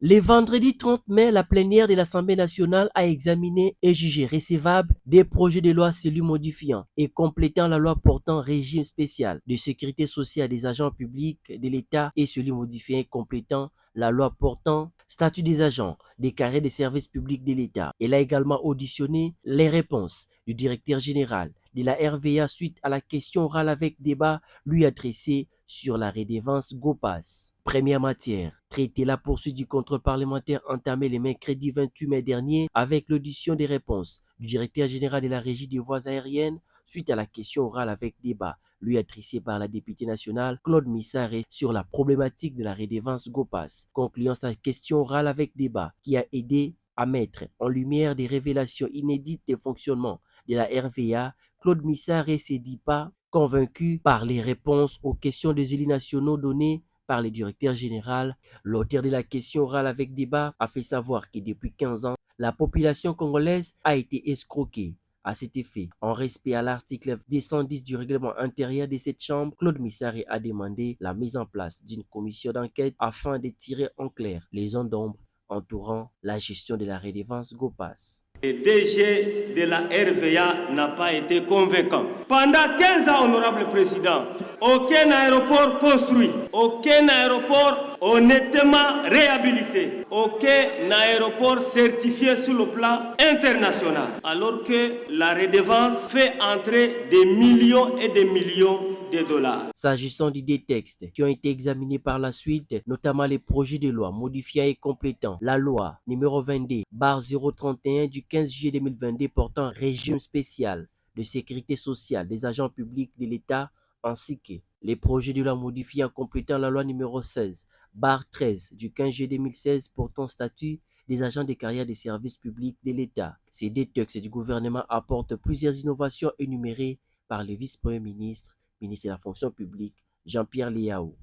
Le vendredi 30 mai, la plénière de l'Assemblée nationale a examiné et jugé recevable des projets de loi celui modifiant et complétant la loi portant régime spécial de sécurité sociale des agents publics de l'État et celui modifiant et complétant la loi portant statut des agents des carrières des services publics de l'État. Elle a également auditionné les réponses du directeur général de la RVA suite à la question orale avec débat lui adressée sur la redevance GOPAS. Première matière, traiter la poursuite du contrôle parlementaire entamé le mercredi 28 mai dernier avec l'audition des réponses du directeur général de la régie des voies aériennes suite à la question orale avec débat lui adressée par la députée nationale Claude Missaré sur la problématique de la redevance GOPAS, concluant sa question orale avec débat qui a aidé à mettre en lumière des révélations inédites des fonctionnements de la RVA. Claude Missaré s'est dit pas convaincu par les réponses aux questions des élus nationaux données par le directeur général. L'auteur de la question orale avec débat a fait savoir que depuis 15 ans, la population congolaise a été escroquée. À cet effet, en respect à l'article 210 du règlement intérieur de cette chambre, Claude Missaré a demandé la mise en place d'une commission d'enquête afin de tirer en clair les zones d'ombre entourant la gestion de la redevance GOPAS. Le DG de la RVA n'a pas été convaincant. Pendant 15 ans, honorable président, aucun aéroport construit, aucun aéroport honnêtement réhabilité, aucun aéroport certifié sur le plan international, alors que la redevance fait entrer des millions et des millions de dollars. S'agissant des textes qui ont été examinés par la suite, notamment les projets de loi modifiant et complétant la loi numéro 22/031 du 15 juillet 2022 portant régime spécial de sécurité sociale des agents publics de l'État, ainsi que les projets de loi modifiant et complétant la loi numéro 16/13 du 15 juillet 2016 portant statut des agents de carrière des services publics de l'État. Ces deux textes du gouvernement apportent plusieurs innovations énumérées par le vice-premier ministre de la fonction publique, Jean-Pierre Liao.